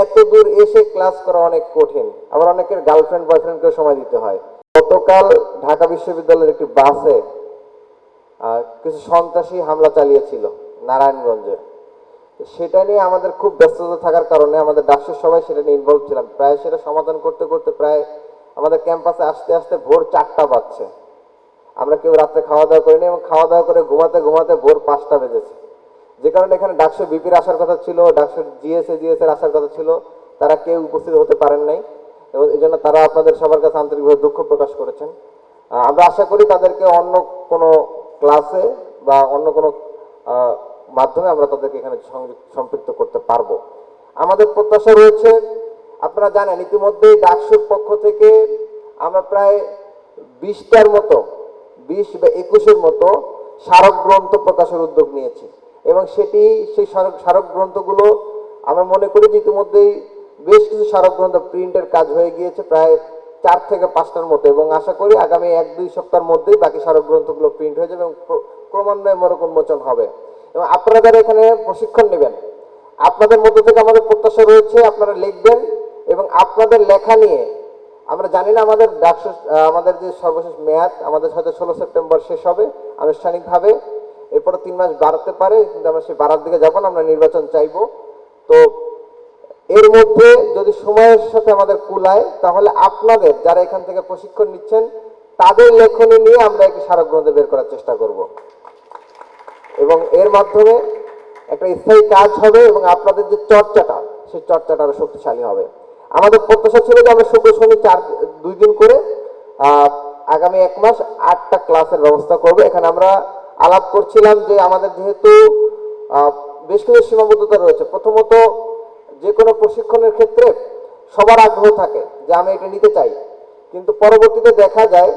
এত দূর এসে ক্লাস করা অনেক কঠিন, আবার অনেকের গার্লফ্রেন্ড বয়ফ্রেন্ডকে সময় দিতে হয়। গতকাল ঢাকা বিশ্ববিদ্যালয়ের একটি বাসে কিছু সন্ত্রাসী হামলা চালিয়েছিল নারায়ণগঞ্জে। সেটা নিয়ে আমাদের খুব ব্যস্ততা থাকার কারণে আমাদের ডাকসুর সবাই সেটা নিয়ে ইনভলভ ছিলাম। প্রায় সেটা সমাধান করতে করতে প্রায় আমাদের ক্যাম্পাসে আসতে আসতে ভোর 4টা বাজছে। আমরা কেউ রাত্রে খাওয়া দাওয়া করিনি এবং খাওয়া দাওয়া করে ঘুমাতে ঘুমাতে ভোর 5টা বেজেছে। যে কারণে এখানে ডাকসু বিপির আসার কথা ছিল, ডাকসু জিএসএর আসার কথা ছিল, তারা কেউ উপস্থিত হতে পারেন নাই এবং এই জন্য তারা আপনাদের সবার কাছে আন্তরিকভাবে দুঃখ প্রকাশ করেছেন। আমরা আশা করি তাদেরকে অন্য কোনো ক্লাসে বা অন্য কোনো মাধ্যমে আমরা তাদেরকে এখানে সম্পৃক্ত করতে পারবো। আমাদের প্রত্যাশা রয়েছে, আপনারা জানেন ইতিমধ্যেই ডাকসুর পক্ষ থেকে আমরা প্রায় 20টার মতো 20 বা 21-এর মতো স্মারক গ্রন্থ প্রকাশের উদ্যোগ নিয়েছি এবং সেই স্মারক গ্রন্থগুলো আমরা মনে করি যে ইতিমধ্যেই বেশ কিছু স্মারক গ্রন্থ প্রিন্টের কাজ হয়ে গিয়েছে, প্রায় 4 থেকে 5টার মতো, এবং আশা করি আগামী 1-2 সপ্তাহের মধ্যেই বাকি স্মারক গ্রন্থগুলো প্রিন্ট হয়ে যাবে এবং ক্রমান্বয়ে মোড়ক উন্মোচন হবে। এবং আপনারা যারা এখানে প্রশিক্ষণ নেবেন, আপনাদের মধ্যে থেকে আমাদের প্রত্যাশা রয়েছে আপনারা লিখবেন এবং আপনাদের লেখা নিয়ে, আমরা জানি না আমাদের যে সর্বশেষ মেয়াদ আমাদের হয়তো 16 সেপ্টেম্বর শেষ হবে আনুষ্ঠানিকভাবে, এরপরে 3 মাস বাড়তে পারে, কিন্তু আমরা সেই বাড়ার দিকে যাব না, আমরা নির্বাচন চাইব। তো এর মধ্যে যদি সময়ের সাথে আমাদের কুলায়, তাহলে আপনাদের যারা এখান থেকে প্রশিক্ষণ নিচ্ছেন তাদের লেখনী নিয়ে আমরা একটি স্মারক গ্রন্থ বের করার চেষ্টা করব এবং এর মাধ্যমে একটা স্থায়ী কাজ হবে এবং আপনাদের যে চর্চাটা, সেই চর্চাটা আরো শক্তিশালী হবে। আমাদের প্রত্যাশা ছিল যে আমরা শুক্র শনি 2 দিন করে আগামী 1 মাস 8টা ক্লাসের ব্যবস্থা করব। এখানে আমরা আলাপ করছিলাম যে আমাদের যেহেতু বেশ কিছু সীমাবদ্ধতা রয়েছে। প্রথমত, যে কোনো প্রশিক্ষণের ক্ষেত্রে সবার আগ্রহ থাকে যে আমি এটা নিতে চাই, কিন্তু পরবর্তীতে দেখা যায়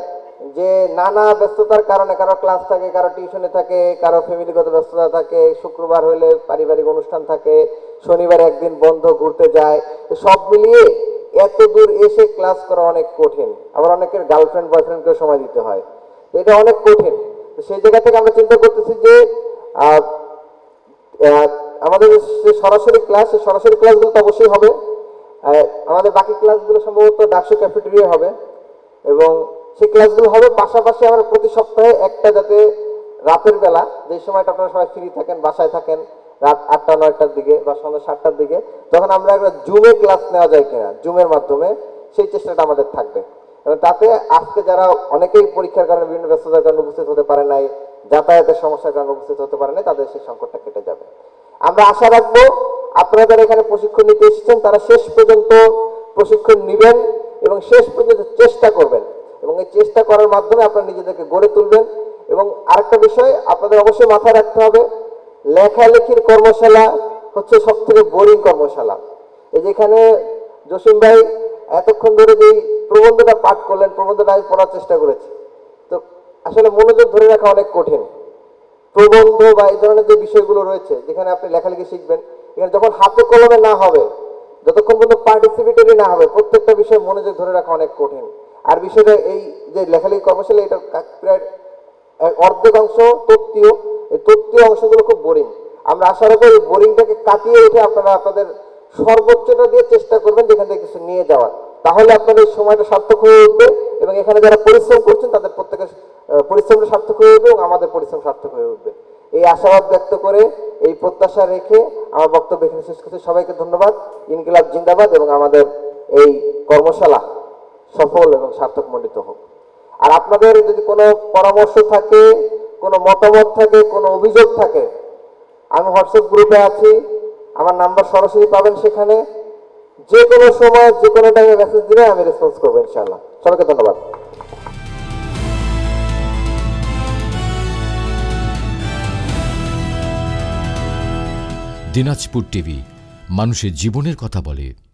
যে নানা ব্যস্ততার কারণে কারো ক্লাস থাকে, কারো টিউশনে থাকে, কারো ফ্যামিলিগত ব্যস্ততা থাকে, শুক্রবার হলে পারিবারিক অনুষ্ঠান থাকে, শনিবার একদিন বন্ধ, ঘুরতে যায়, তো সব মিলিয়ে এত দূর এসে ক্লাস করা অনেক কঠিন, আবার অনেকের গার্লফ্রেন্ড বয়ফ্রেন্ডকে সময় দিতে হয়, এটা অনেক কঠিন। তো সেই জায়গা থেকে আমরা চিন্তা করতেছি যে আমাদের যে সরাসরি ক্লাস, সেই সরাসরি ক্লাসগুলো তো অবশ্যই হবে, আমাদের বাকি ক্লাসগুলো সম্ভবত ডাকসু ক্যাফেটেরিয়া হবে এবং সেই ক্লাসগুলো হবে। পাশাপাশি আমরা প্রতি সপ্তাহে একটা, যাতে রাতের বেলা যে সময়টা আপনারা সবাই ফ্রি থাকেন, বাসায় থাকেন, রাত 8টা-9টার দিকে বা সন্ধ্যা 7টার দিকে, তখন আমরা একটা জুমে ক্লাস নেওয়া যায় কিনা, জুমের মাধ্যমে, সেই চেষ্টাটা আমাদের থাকবে। এবং তাতে আজকে যারা অনেকেই পরীক্ষার কারণে বিভিন্ন ব্যস্ততার কারণে উপস্থিত হতে পারে নাই, যাতায়াতের সমস্যার কারণে উপস্থিত হতে পারে নাই, তাদের সেই সংকটটা কেটে যাবে। আমরা আশা রাখবো আপনারা যারা এখানে প্রশিক্ষণ নিতে এসেছেন তারা শেষ পর্যন্ত প্রশিক্ষণ নেবেন এবং শেষ পর্যন্ত চেষ্টা করবেন এবং এই চেষ্টা করার মাধ্যমে আপনারা নিজেদেরকে গড়ে তুলবেন। এবং আরেকটা বিষয় আপনাদের অবশ্যই মাথায় রাখতে হবে, লেখালেখির কর্মশালা হচ্ছে সব থেকে বোরিং কর্মশালা। এই যেখানে জসিম ভাই এতক্ষণ ধরে যে প্রবন্ধটা পাঠ করলেন, প্রবন্ধটা আমি পড়ার চেষ্টা করেছি, তো আসলে মনোযোগ ধরে রাখা অনেক কঠিন। প্রবন্ধ বা এই ধরনের যে বিষয়গুলো রয়েছে যেখানে আপনি লেখালেখি শিখবেন, এখানে যখন হাতে কলমে না হবে, যতক্ষণ পর্যন্ত পার্টিসিপেটরি না হবে, প্রত্যেকটা বিষয়ে মনোযোগ ধরে রাখা অনেক কঠিন। আর বিষয়টা এই যে লেখালেখি কর্মশালা, এটা প্রায় অর্ধেক অংশ তত্ত্বীয়, এই তত্ত্বীয় অংশগুলো খুব বোরিং। আমরা আশা রাখবো এই বোরিংটাকে কাটিয়ে উঠে আপনারা আপনাদের সর্বোচ্চটা দিয়ে চেষ্টা করবেন যেখান থেকে কিছু নিয়ে যাওয়ার, তাহলে আপনাদের এই সময়টা সার্থক হয়ে উঠবে এবং এখানে যারা পরিশ্রম করছেন তাদের প্রত্যেকের পরিশ্রমটা সার্থক হয়ে উঠবে এবং আমাদের পরিশ্রম সার্থক হয়ে উঠবে। এই আশাবাদ ব্যক্ত করে, এই প্রত্যাশা রেখে আমার বক্তব্য এখানে শেষ করছি। সবাইকে ধন্যবাদ। ইনকিলাব জিন্দাবাদ এবং আমাদের এই কর্মশালা সফল এবং সার্থক মণ্ডিত হোক। আর আপনাদের যদি কোনো পরামর্শ থাকে, কোনো মতামত থাকে, কোনো অভিযোগ থাকে, আমি হোয়াটসঅ্যাপ গ্রুপে আছি, আমার নাম্বার সরাসরি পাবেন সেখানে। যে কোনো সময় যে কোনো টাইমে মেসেজ দিলে আমি রেসপন্স করবো ইনশাআল্লাহ। সবাইকে ধন্যবাদ। দিনাজপুর টিভি, মানুষের জীবনের কথা বলে।